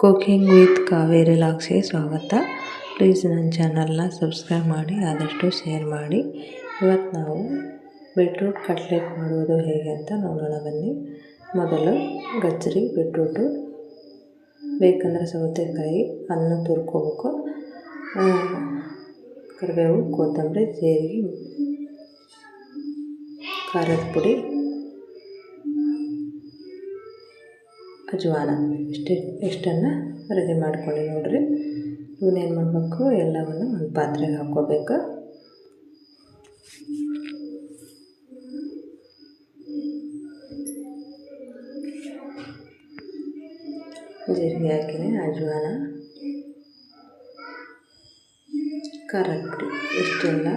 Cooking with Kaveri ಲಾಗ್ಸ್ಗೆ ಸ್ವಾಗತ. Please ನನ್ನ ಚಾನಲ್ನ ಸಬ್ಸ್ಕ್ರೈಬ್ ಮಾಡಿ, ಆದಷ್ಟು ಶೇರ್ ಮಾಡಿ. ಇವತ್ತು ನಾವು ಬೀಟ್ರೂಟ್ ಕಟ್ಲೆಟ್ ಮಾಡುವುದು ಹೇಗೆ ಅಂತ ನೋಡೋಣ ಬನ್ನಿ. ಮೊದಲು ಗಜ್ಜರಿ, ಬೀಟ್ರೂಟು, ಬೇಕಂದರೆ ಸೌತೆಕಾಯಿ, ಅನ್ನ ತುರ್ಕೋಬೇಕು, ಕರಿಬೇವು, ಕೊತ್ತಂಬರಿ, ಜೀರಿಗೆ, ಖಾರದ ಪುಡಿ, ಅಜ್ವಾನ ಇಷ್ಟನ್ನು ರೆಡಿ ಮಾಡ್ಕೊಳ್ಳಿ. ನೋಡಿರಿ, ಇವನ್ನೇನು ಮಾಡಬೇಕು, ಎಲ್ಲವನ್ನು ಒಂದು ಪಾತ್ರೆಗೆ ಹಾಕ್ಕೋಬೇಕು. ಜೀರಿಗೆ ಹಾಕಿನಿ, ಅಜ್ವಾನ, ಖಾರದ ಪುಡಿ ಇಷ್ಟೆಲ್ಲ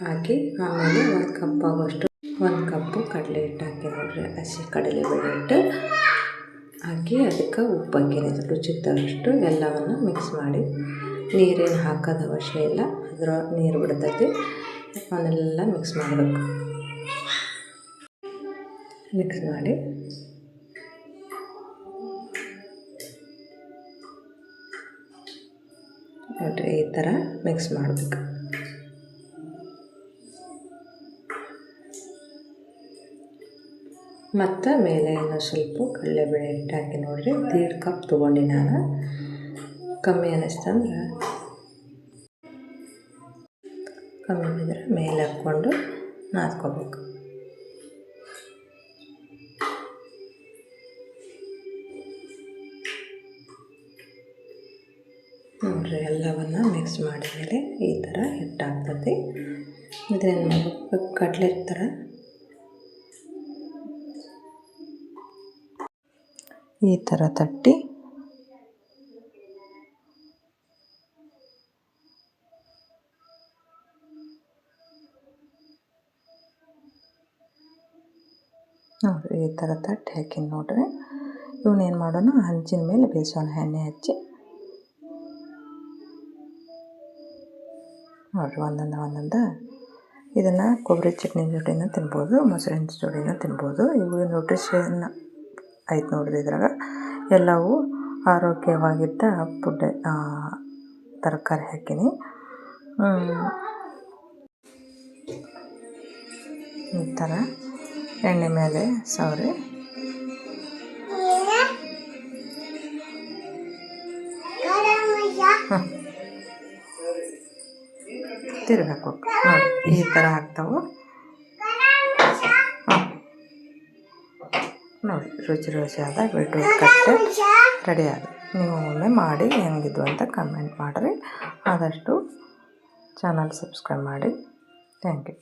ಹಾಕಿ, ಆಮೇಲೆ ಒಂದು ಕಪ್ಪು ಕಡಲೆ ಹಿಟ್ಟು ಹಾಕಿ. ನೋಡಿರಿ, ಹಸಿ ಕಡಲೆಬೇಳೆ ಹಿಟ್ಟು ಹಾಕಿ, ಅದಕ್ಕೆ ಉಪ್ಪು ಹಾಕಿನಿ ರುಚಿಗೆ ತಕ್ಕಷ್ಟು. ಎಲ್ಲವನ್ನು ಮಿಕ್ಸ್ ಮಾಡಿ, ನೀರೇನು ಹಾಕೋದು ಅವಶ್ಯ ಇಲ್ಲ, ಅದರ ನೀರು ಬಿಡ್ತೈತಿ. ಅವನ್ನೆಲ್ಲ ಮಿಕ್ಸ್ ಮಾಡಬೇಕು. ಮಿಕ್ಸ್ ಮಾಡಿ ನೋಡಿರಿ, ಈ ಥರ ಮಿಕ್ಸ್ ಮಾಡಬೇಕು. ಮತ್ತು ಮೇಲೆ ಇನ್ನೂ ಸ್ವಲ್ಪ ಕಡಲೆಬೇಳೆ ಹಿಟ್ಟು ಹಾಕಿ. ನೋಡಿರಿ, 1.5 ಕಪ್ ತೊಗೊಂಡು ನಾನು. ಕಮ್ಮಿ ಅನ್ನಿಸ್ತಂದ್ರೆ ಕಮ್ಮಿ ಬಿದ್ದರೆ ಮೇಲೆ ಹಾಕ್ಕೊಂಡು ನಾದ್ಕೋಬೇಕು. ನೋಡಿರಿ, ಎಲ್ಲವನ್ನು ಮಿಕ್ಸ್ ಮಾಡಿದ್ಮೇಲೆ ಈ ಥರ ಹಿಟ್ಟು ಹಾಕ್ತೈತಿ. ಇದೇನು ಮಾಡಬೇಕು, ಕಟ್ಲೆಟ್ ಥರ ಈ ಥರ ತಟ್ಟಿ ನೋಡಿರಿ, ಈ ಥರ ತಟ್ಟಿ ಹಾಕಿ. ನೋಡಿರಿ, ಇವನ್ನೇನು ಮಾಡೋಣ, ಹಂಚಿನ ಮೇಲೆ ಬೇಯಿಸೋಣ. ಎಣ್ಣೆ ಹಚ್ಚಿ ನೋಡಿರಿ, ಒಂದೊಂದು ಇದನ್ನು ಕೊಬ್ಬರಿ ಚಟ್ನಿ ಜೊತೆನೂ ತಿನ್ಬೋದು, ಮೊಸರಿನ ಜೋಡಿನೂ ತಿನ್ಬೋದು. ಇವು ನ್ಯೂಟ್ರಿಷನ್ ಆಯ್ತು. ನೋಡಿರಿ, ಇದ್ರಾಗ ಎಲ್ಲವೂ ಆರೋಗ್ಯವಾಗಿದ್ದ ಫುಡ್ ತರಕಾರಿ ಹಾಕೀನಿ. ಈ ಥರ ಎಣ್ಣೆ ಮೇಲೆ ಸವರಿ ತಿರ್ಬೇಕು. ನೋಡಿ, ಈ ಥರ ಆಗ್ತಾವೆ. ನೋಡಿ, ರುಚಿಯಾದ ಬೀಟ್ರೂಟ್ ಕಟ್ಲೆಟ್ ರೆಡಿ ಆಗಿದೆ. ನೀವು ಒಮ್ಮೆ ಮಾಡಿ ಹೆಂಗಿದ್ವು ಅಂತ ಕಮೆಂಟ್ ಮಾಡಿರಿ. ಆದಷ್ಟು ಚಾನಲ್ ಸಬ್ಸ್ಕ್ರೈಬ್ ಮಾಡಿ. Thank you.